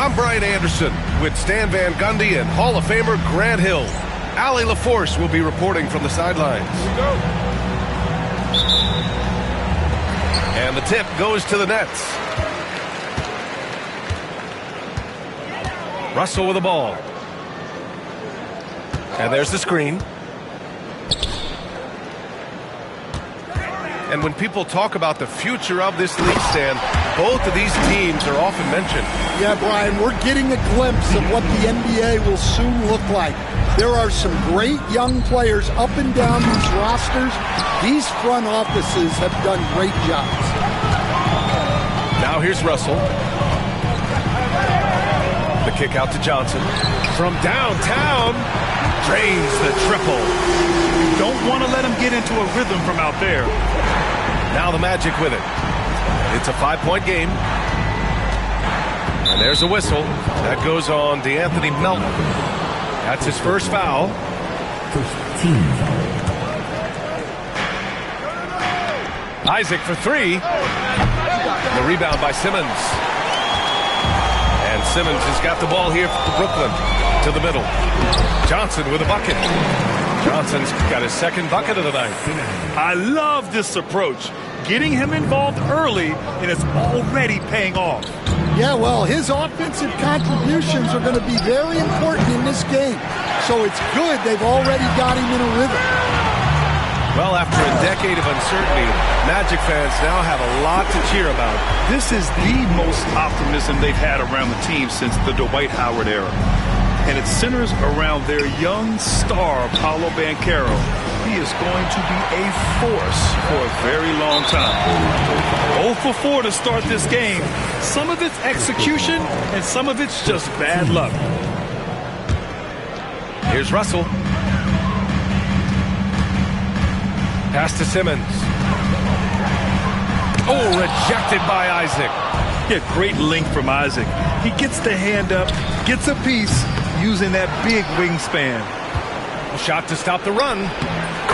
I'm Brian Anderson with Stan Van Gundy and Hall of Famer Grant Hill. Allie LaForce will be reporting from the sidelines. And the tip goes to the Nets. Russell with the ball. And there's the screen. And when people talk about the future of this league, Stan, both of these teams are often mentioned. Yeah, Brian, we're getting a glimpse of what the NBA will soon look like. There are some great young players up and down these rosters. These front offices have done great jobs. Now here's Russell. The kick out to Johnson. From downtown, drains the triple. You don't want to let him get into a rhythm from out there. Now the Magic with it. It's a 5-point game. And there's a whistle. That goes on DeAnthony Melton. That's his first foul. First team foul. Isaac for three. The rebound by Simmons. And Simmons has got the ball here for Brooklyn. To the middle. Johnson with a bucket. Johnson's got his second bucket of the night. I love this approach. Getting him involved early, and it's already paying off. Yeah, well, his offensive contributions are going to be very important in this game. So it's good they've already got him in a rhythm. Well, after a decade of uncertainty, Magic fans now have a lot to cheer about. This is the most optimism they've had around the team since the Dwight Howard era. And it centers around their young star, Paolo Banchero. He is going to be a force for a very long time. 0 for 4 to start this game. Some of it's execution, and some of it's just bad luck. Here's Russell. Pass to Simmons. Oh, rejected by Isaac. Yeah, great length from Isaac. He gets the hand up, gets a piece, using that big wingspan. A shot to stop the run.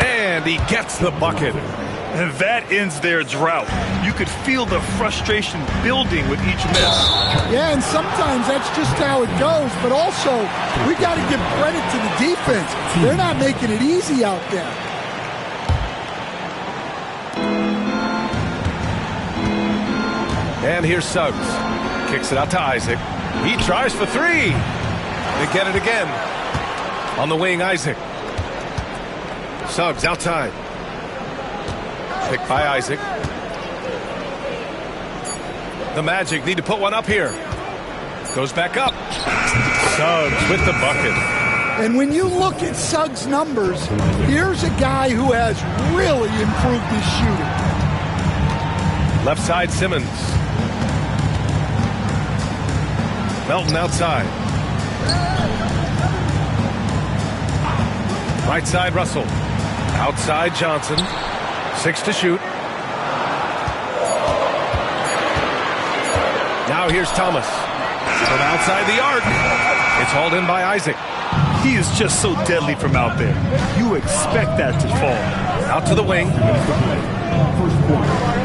And he gets the bucket. And that ends their drought. You could feel the frustration building with each miss. Yeah, and sometimes that's just how it goes. But also, we got to give credit to the defense. They're not making it easy out there. And here's Suggs. Kicks it out to Isaac. He tries for three. They get it again. On the wing, Isaac. Suggs outside. Picked by Isaac. The Magic need to put one up here. Goes back up. Suggs with the bucket. And when you look at Suggs' numbers, here's a guy who has really improved his shooting. Left side, Simmons. Melton outside. Right side, Russell. Outside, Johnson. 6 to shoot. Now here's Thomas. From outside the arc. It's hauled in by Isaac. He is just so deadly from out there. You expect that to fall. Out to the wing.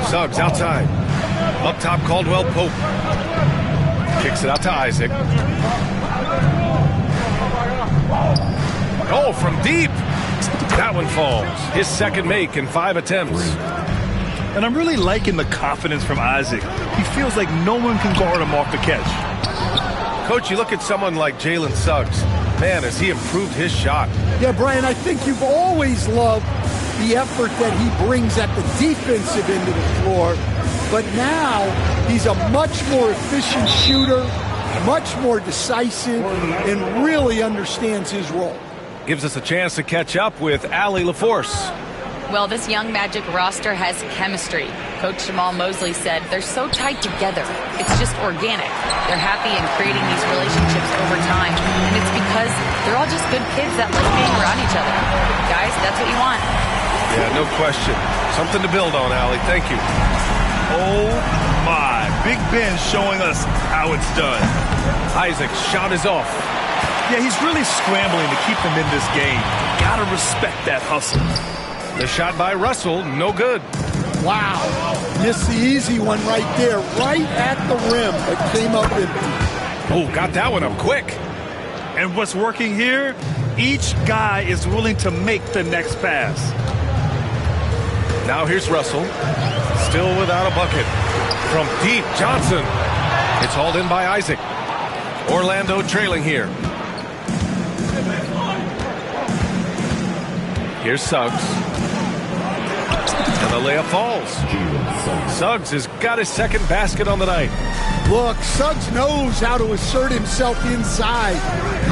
Suggs outside. Up top, Caldwell Pope. Kicks it out to Isaac. Oh, from deep. That one falls. His second make in 5 attempts. And I'm really liking the confidence from Isaac. He feels like no one can guard him off the catch. Coach, you look at someone like Jalen Suggs. Man, has he improved his shot. Yeah, Brian, I think you've always loved the effort that he brings at the defensive end of the floor. But now he's a much more efficient shooter, much more decisive, and really understands his role. Gives us a chance to catch up with Allie LaForce. Well, this young Magic roster has chemistry. Coach Jamal Mosley said they're so tight together. It's just organic. They're happy in creating these relationships over time. And it's because they're all just good kids that like being around each other. Guys, that's what you want. Yeah, no question. Something to build on, Allie. Thank you. Oh, my. Big Ben showing us how it's done. Isaac's shot is off. Yeah, he's really scrambling to keep them in this game. Gotta respect that hustle. The shot by Russell, no good. Wow. Missed the easy one right there, right at the rim, but came up empty. Oh, got that one up quick. And what's working here? Each guy is willing to make the next pass. Now here's Russell. Still without a bucket. From deep, Johnson. It's hauled in by Isaac. Orlando trailing here. Here's Suggs. And the layup falls. Suggs has got his second basket on the night. Look, Suggs knows how to assert himself inside.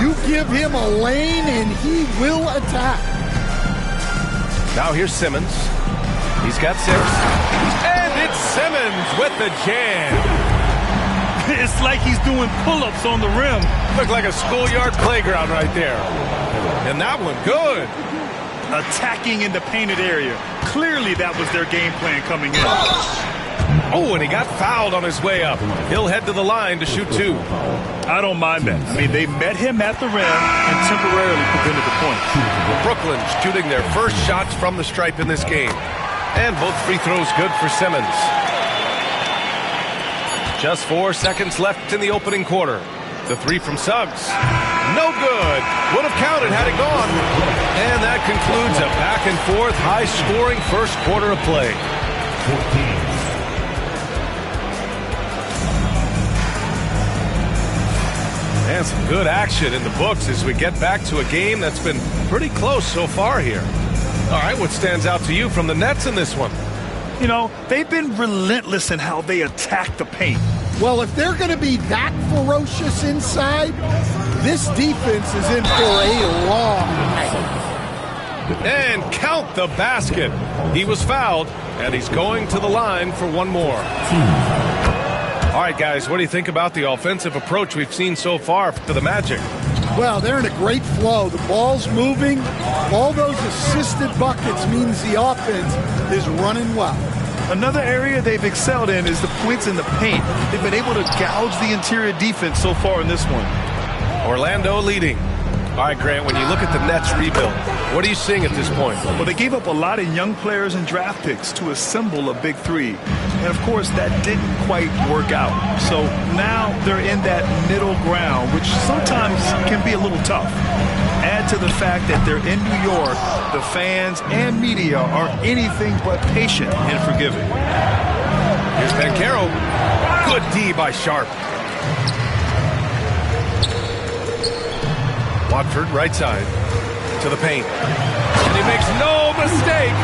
You give him a lane and he will attack. Now here's Simmons. He's got 6. And it's Simmons with the jam. It's like he's doing pull-ups on the rim. Looked like a schoolyard playground right there. And that one, good. Attacking in the painted area. Clearly that was their game plan coming in. Oh, and he got fouled on his way up. He'll head to the line to shoot 2. I don't mind that. I mean, they met him at the rim and temporarily prevented the point. Brooklyn shooting their first shots from the stripe in this game. And both free throws good for Simmons. Just 4 seconds left in the opening quarter. The 3 from Suggs. No good. Would have counted had it gone. And that concludes a back-and-forth, high-scoring first quarter of play. 14. And some good action in the books as we get back to a game that's been pretty close so far here. All right, what stands out to you from the Nets in this one? You know, they've been relentless in how they attack the paint. Well, if they're going to be that ferocious inside, this defense is in for a long night. And count the basket. He was fouled, and he's going to the line for one more. All right, guys, what do you think about the offensive approach we've seen so far for the Magic? Well, they're in a great flow. The ball's moving. All those assisted buckets means the offense is running well. Another area they've excelled in is the points in the paint. They've been able to gouge the interior defense so far in this one. Orlando leading. All right, Grant, when you look at the Nets rebuild, what are you seeing at this point? Well, they gave up a lot of young players and draft picks to assemble a big 3. And, of course, that didn't quite work out. So now they're in that middle ground, which sometimes can be a little tough. Add to the fact that they're in New York, the fans and media are anything but patient and forgiving. Here's Banchero. Good D by Sharp. Watford, right side, to the paint. And he makes no mistake.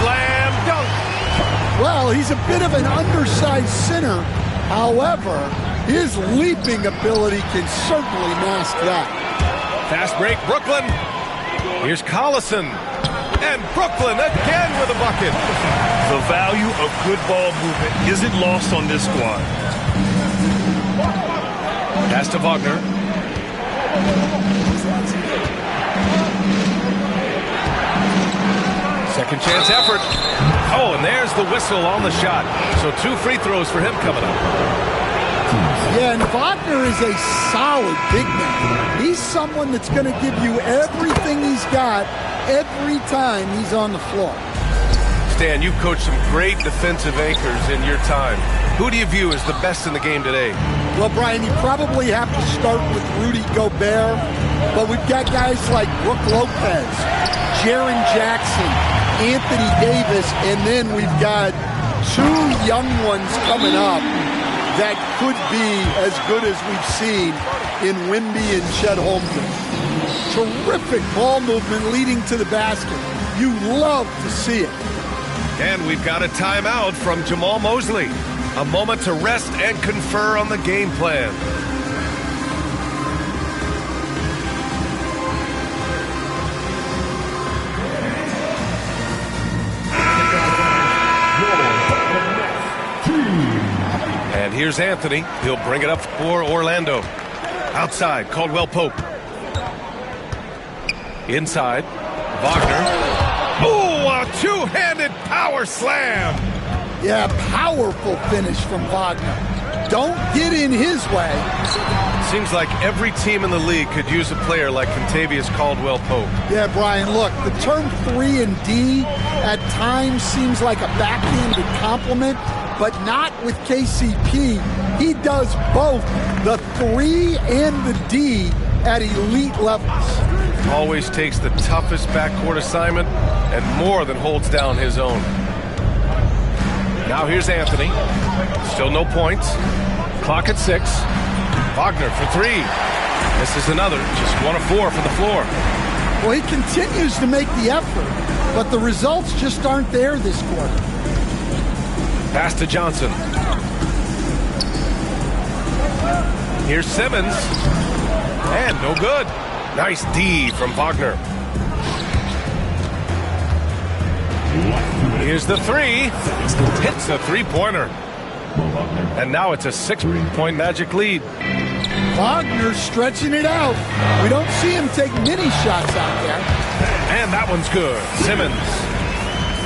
Slam dunk. Well, he's a bit of an undersized center. However, his leaping ability can certainly mask that. Fast break, Brooklyn. Here's Collison. And Brooklyn again with a bucket. The value of good ball movement isn't lost on this squad. Pass to Wagner. Second chance effort. Oh, and there's the whistle on the shot. So 2 free throws for him coming up. Yeah, and Wagner is a solid big man. He's someone that's going to give you everything he's got every time he's on the floor. Stan, you've coached some great defensive anchors in your time. Who do you view as the best in the game today? Well, Brian, you probably have to start with Rudy Gobert, but we've got guys like Brook Lopez, Jaren Jackson, Anthony Davis, and then we've got 2 young ones coming up that could be as good as we've seen in Wemby and Chet Holmgren. Terrific ball movement leading to the basket. You love to see it. And we've got a timeout from Jamal Mosley. A moment to rest and confer on the game plan. And here's Anthony. He'll bring it up for Orlando. Outside, Caldwell Pope. Inside, Wagner. Oh, a 2-handed power slam. Yeah, powerful finish from Wagner. Don't get in his way. Seems like every team in the league could use a player like Kentavious Caldwell Pope. Yeah, Brian, look, the term 3 and D at times seems like a backhanded compliment, but not with KCP. He does both the 3 and the D at elite levels. Always takes the toughest backcourt assignment and more than holds down his own. Now here's Anthony. Still no points. Clock at 6. Wagner for 3. This is another. Just 1 of 4 from the floor. Well, he continues to make the effort, but the results just aren't there this quarter. Pass to Johnson. Here's Simmons. And no good. Nice D from Wagner. Here's the 3. Hits a three-pointer. And now it's a 6-point Magic lead. Wagner stretching it out. We don't see him take many shots out there. And that one's good. Simmons.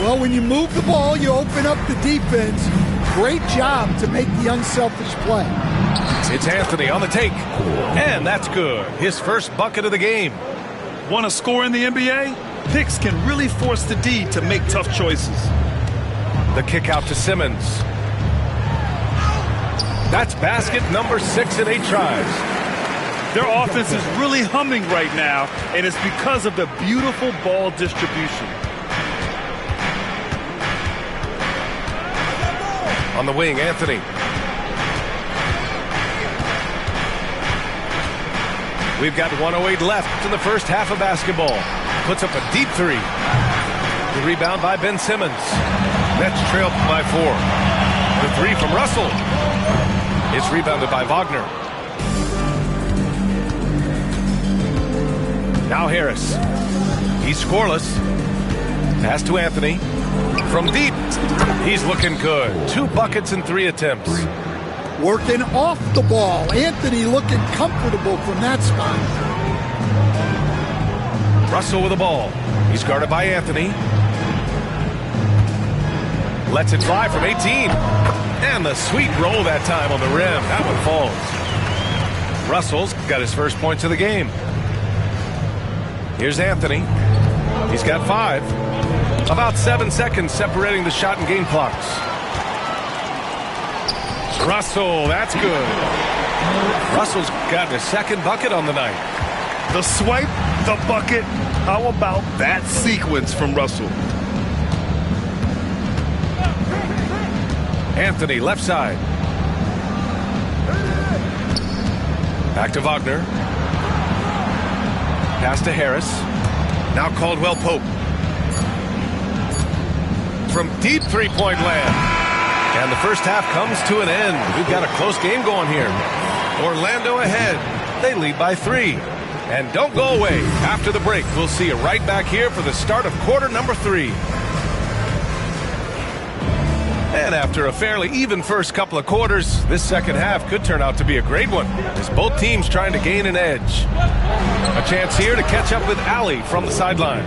Well, when you move the ball, you open up the defense. Great job to make the unselfish play. It's Anthony on the take. And that's good. His first bucket of the game. Want to score in the NBA? Picks can really force the D to make tough choices. The kick out to Simmons. That's basket number 6 in 8 tries. Their offense is really humming right now, and it's because of the beautiful ball distribution. On the wing, Anthony. We've got 1:08 left in the first half of basketball. Puts up a deep 3. The rebound by Ben Simmons. Nets trail by 4. The 3 from Russell. It's rebounded by Wagner. Now Harris. He's scoreless. Pass to Anthony. From deep. He's looking good. 2 buckets in 3 attempts. Working off the ball. Anthony looking comfortable from that spot. Russell with the ball. He's guarded by Anthony. Lets it fly from 18. And the sweet roll that time on the rim. That one falls. Russell's got his first points of the game. Here's Anthony. He's got 5. About 7 seconds separating the shot and game clocks. Russell, that's good. Russell's got his second bucket on the night. The swipe, the bucket. How about that sequence from Russell? Anthony, left side. Back to Wagner. Pass to Harris. Now Caldwell Pope. From deep three-point land. And the first half comes to an end. We've got a close game going here. Orlando ahead. They lead by 3. And don't go away. After the break, we'll see you right back here for the start of quarter number 3. And after a fairly even first couple of quarters, this second half could turn out to be a great one, as both teams trying to gain an edge. A chance here to catch up with Ali from the sideline.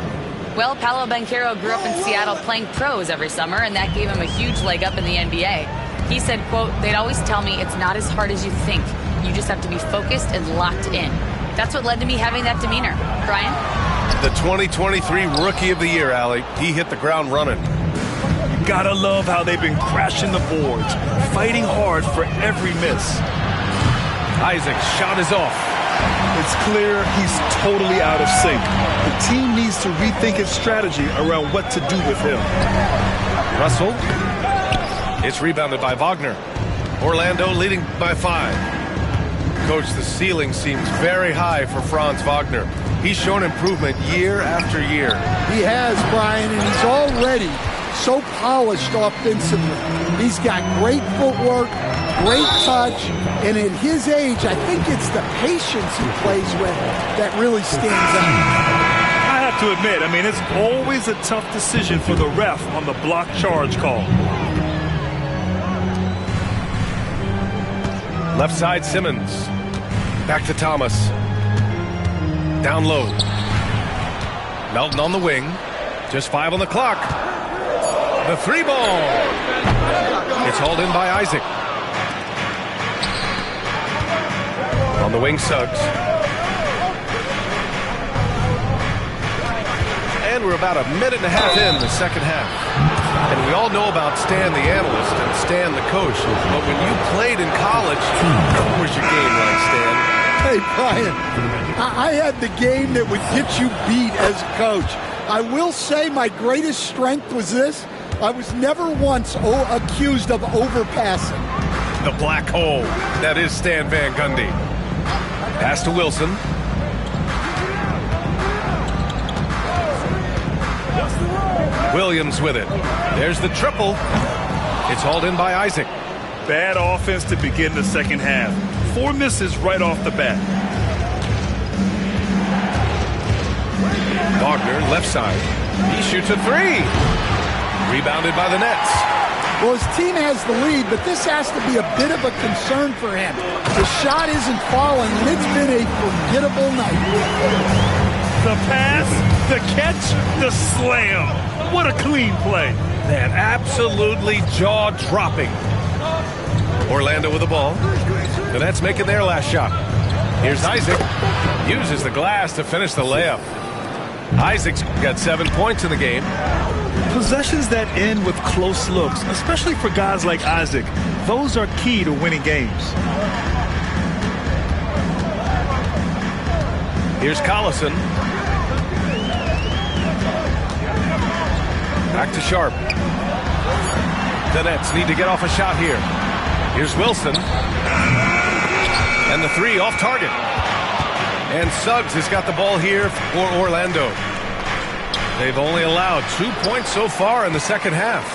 Well, Paolo Banchero grew up in Seattle playing pros every summer, and that gave him a huge leg up in the NBA. He said, quote, "They'd always tell me it's not as hard as you think. You just have to be focused and locked in." That's what led to me having that demeanor. Brian? The 2023 Rookie of the Year, Ali. He hit the ground running. Gotta love how they've been crashing the boards, fighting hard for every miss. Isaac's shot is off. It's clear he's totally out of sync. The team needs to rethink its strategy around what to do with him. Russell. It's rebounded by Wagner. Orlando leading by 5. Coach, the ceiling seems very high for Franz Wagner. He's shown improvement year after year. He has, Brian, and he's already so polished offensively. He's got great footwork, great touch, and at his age, I think it's the patience he plays with that really stands out. I have to admit, it's always a tough decision for the ref on the block charge call. Left side, Simmons. Back to Thomas. Down low. Melton on the wing. Just 5 on the clock. The 3 ball. It's hauled in by Isaac. On the wing, Suggs. And we're about a minute and a half in the second half. And we all know about Stan the analyst and Stan the coach. But when you played in college, what was your game like, Stan? Hey, Brian, I had the game that would get you beat as a coach. I will say my greatest strength was this. I was never once accused of overpassing. The black hole. That is Stan Van Gundy. Pass to Wilson. Williams with it. There's the triple. It's hauled in by Isaac. Bad offense to begin the second half. 4 misses right off the bat. Wagner, left side. He shoots a 3. Rebounded by the Nets. Well, his team has the lead, but this has to be a bit of a concern for him. The shot isn't falling, and it's been a forgettable night. The pass, the catch, the slam. What a clean play. Man, absolutely jaw-dropping. Orlando with the ball. The Nets making their last shot. Here's Isaac. Uses the glass to finish the layup. Isaac's got 7 points in the game. Possessions that end with close looks, especially for guys like Isaac, those are key to winning games. Here's Collison. Back to Sharp. The Nets need to get off a shot here. Here's Wilson. And the 3 off target. And Suggs has got the ball here for Orlando. They've only allowed 2 points so far in the second half.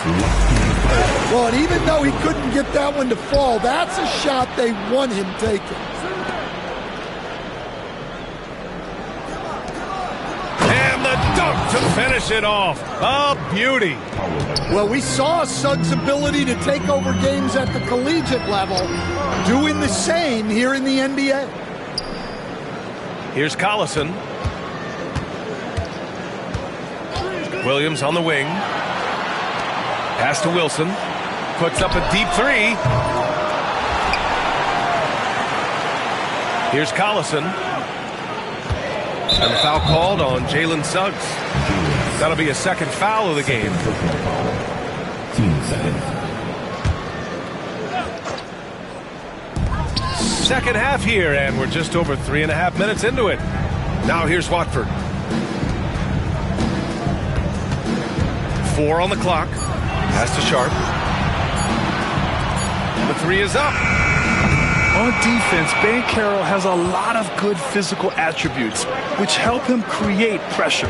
Well, and even though he couldn't get that one to fall, that's a shot they want him taking. And the dunk to finish it off. A beauty. Well, we saw Suggs' ability to take over games at the collegiate level, doing the same here in the NBA. Here's Collison. Williams on the wing. Pass to Wilson. Puts up a deep 3. Here's Collison. And the foul called on Jalen Suggs. That'll be a second foul of the game. 15 seconds. Second half here, and we're just over 3.5 minutes into it. Now here's Watford. 4 on the clock. Pass to Sharp. The 3 is up. On defense, Banchero has a lot of good physical attributes, which help him create pressure.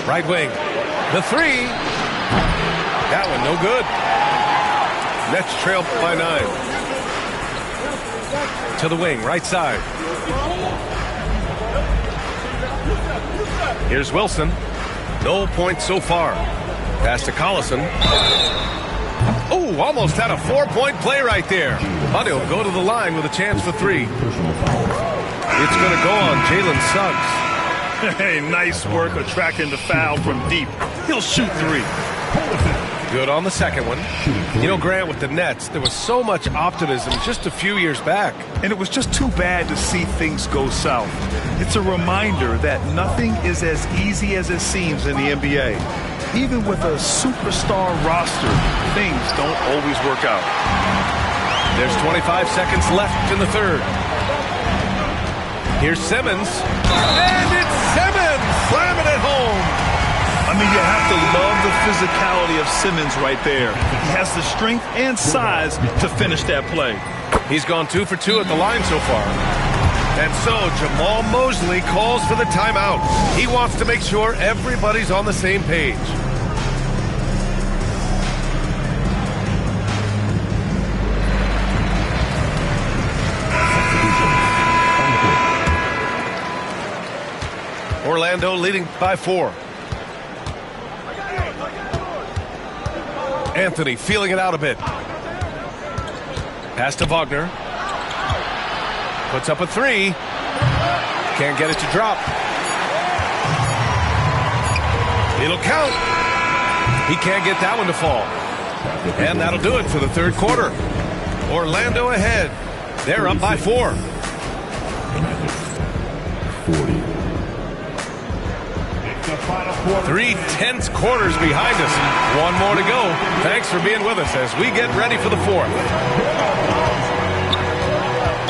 Right wing. The 3. That one no good. Nets trail by 9. To the wing, right side. Here's Wilson. No points so far. Pass to Collison. Oh, almost had a 4-point play right there. But he'll go to the line with a chance for 3. It's going to go on Jalen Suggs. Hey, nice work attracting the foul from deep. He'll shoot 3. Good on the second one. You know, Grant, with the Nets, there was so much optimism just a few years back. And it was just too bad to see things go south. It's a reminder that nothing is as easy as it seems in the NBA. Even with a superstar roster, things don't always work out. There's 25 seconds left in the third. Here's Simmons. And it's Simmons slamming it home. I mean, you have to love the physicality of Simmons right there. He has the strength and size to finish that play. He's gone 2 for 2 at the line so far. And so Jamal Mosley calls for the timeout. He wants to make sure everybody's on the same page. Orlando leading by 4. Anthony feeling it out a bit. Pass to Wagner. Puts up a 3. Can't get it to drop. It'll count. He can't get that one to fall. And that'll do it for the third quarter. Orlando ahead. They're up by 4. 40. 3 tense quarters behind us. One more to go. Thanks for being with us as we get ready for the fourth.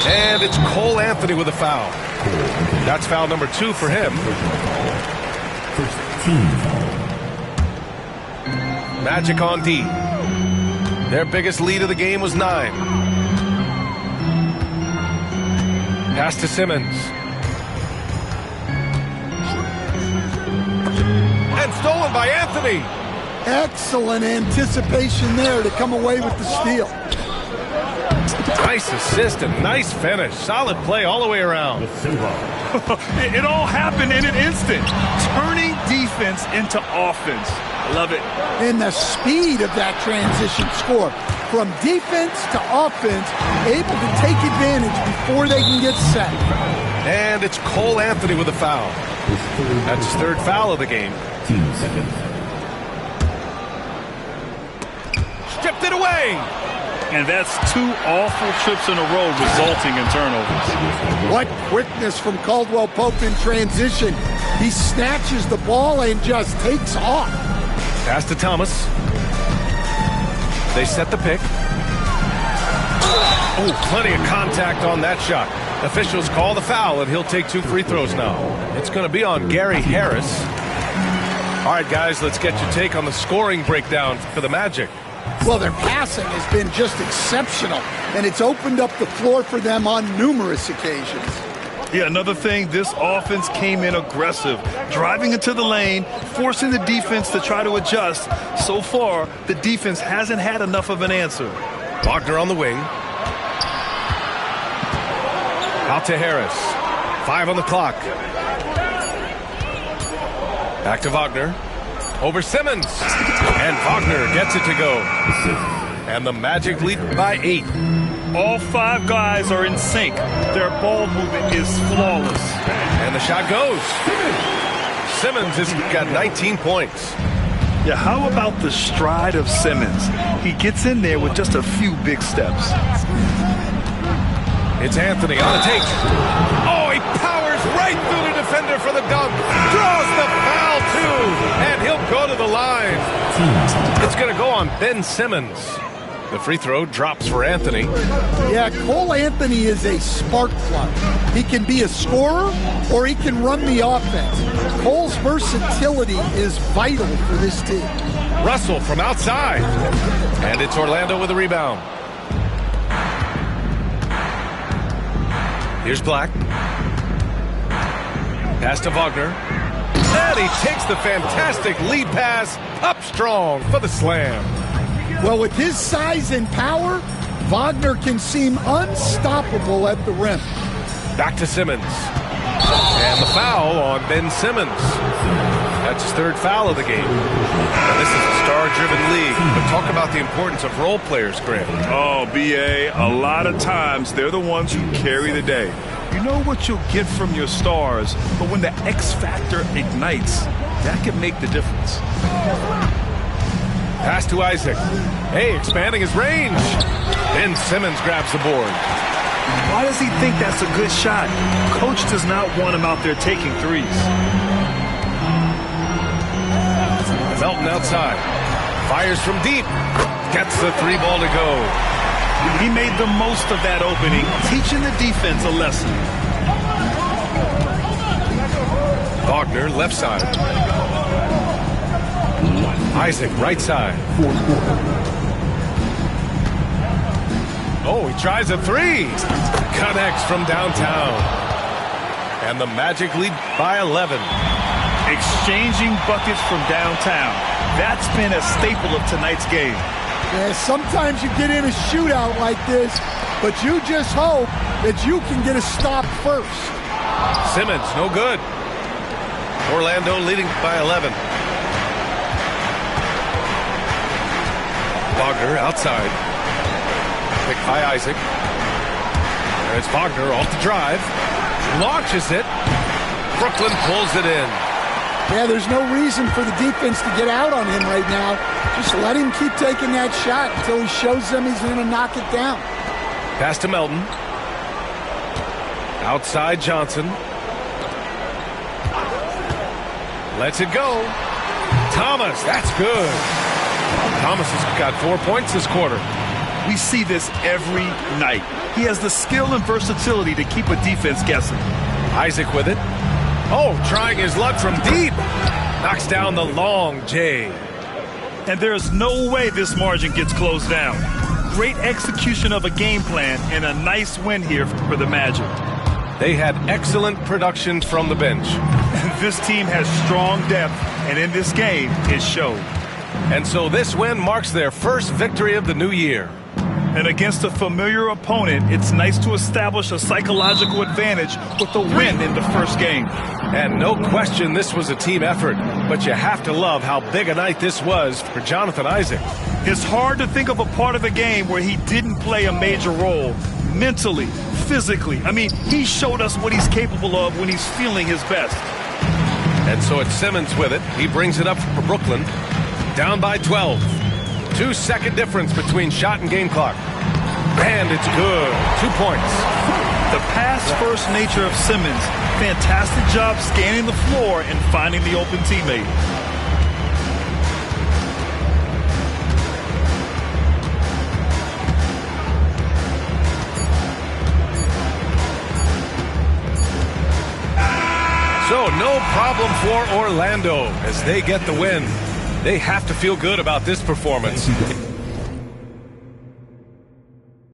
And it's Cole Anthony with a foul. That's foul number 2 for him. First team foul. Magic on D. Their biggest lead of the game was 9. Pass to Simmons. And stolen by Anthony. Excellent anticipation there to come away with the steal. Nice assist and nice finish. Solid play all the way around. It all happened in an instant. Turning defense into offense. I love it. And the speed of that transition score. From defense to offense, able to take advantage before they can get set. And it's Cole Anthony with a foul. That's his 3rd foul of the game. 15 seconds. Stripped it away. And that's 2 awful trips in a row resulting in turnovers. What quickness from Caldwell Pope in transition. He snatches the ball and just takes off. Pass to Thomas. They set the pick. Oh, plenty of contact on that shot. Officials call the foul, and he'll take 2 free throws now. It's going to be on Gary Harris. All right, guys, let's get your take on the scoring breakdown for the Magic. Well, their passing has been just exceptional, and it's opened up the floor for them on numerous occasions. Yeah, another thing, this offense came in aggressive, driving into the lane, forcing the defense to try to adjust. So far, the defense hasn't had enough of an answer. Wagner on the wing. Out to Harris. 5 on the clock. Back to Wagner. Over Simmons. And Wagner gets it to go. And the Magic lead by 8. All 5 guys are in sync. Their ball movement is flawless. And the shot goes. Simmons has got 19 points. Yeah, how about the stride of Simmons? He gets in there with just a few big steps. It's Anthony on the take. Oh, he powers right through the defender for the dunk. Draws the foul, too. And he'll go to the line. It's going to go on Ben Simmons. The free throw drops for Anthony. Yeah, Cole Anthony is a spark plug. He can be a scorer or he can run the offense. Cole's versatility is vital for this team. Russell from outside. And it's Orlando with a rebound. Here's Black. Pass to Wagner. And he takes the fantastic lead pass up strong for the slam. Well, with his size and power, Wagner can seem unstoppable at the rim. Back to Simmons. And the foul on Ben Simmons. That's his 3rd foul of the game. Now, this is a star-driven league, but talk about the importance of role players, Grant. Oh, B.A., a lot of times they're the ones who carry the day. You know what you'll get from your stars, but when the X factor ignites, that can make the difference. Pass to Isaac. Hey, expanding his range. Ben Simmons grabs the board. Why does he think that's a good shot? Coach does not want him out there taking threes. Melton outside. Fires from deep. Gets the 3 ball to go. He made the most of that opening, teaching the defense a lesson. Wagner, left side. Isaac, right side. Oh, he tries a 3. Connects from downtown. And the Magic lead by 11. Exchanging buckets from downtown. That's been a staple of tonight's game. Yeah, sometimes you get in a shootout like this, but you just hope that you can get a stop first. Simmons, no good. Orlando leading by 11. Wagner outside. Picked by Isaac. There's Wagner off the drive. Launches it. Brooklyn pulls it in. Yeah, there's no reason for the defense to get out on him right now. Just let him keep taking that shot until he shows them he's going to knock it down. Pass to Melton. Outside Johnson. Lets it go. Thomas, that's good. Thomas has got 4 points this quarter. We see this every night. He has the skill and versatility to keep a defense guessing. Isaac with it. Oh, trying his luck from deep. Knocks down the long J. And there's no way this margin gets closed down. Great execution of a game plan and a nice win here for the Magic. They had excellent production from the bench. This team has strong depth, and in this game, it showed. And so this win marks their first victory of the new year. And against a familiar opponent, it's nice to establish a psychological advantage with the win in the first game. And no question this was a team effort, but you have to love how big a night this was for Jonathan Isaac. It's hard to think of a part of the game where he didn't play a major role, mentally, physically. I mean, he showed us what he's capable of when he's feeling his best. And so it's Simmons with it. He brings it up for Brooklyn, down by 12. 2-second difference between shot and game clock. And it's good. 2 points. The pass-first nature of Simmons. Fantastic job scanning the floor and finding the open teammate. So no problem for Orlando as they get the win. They have to feel good about this performance.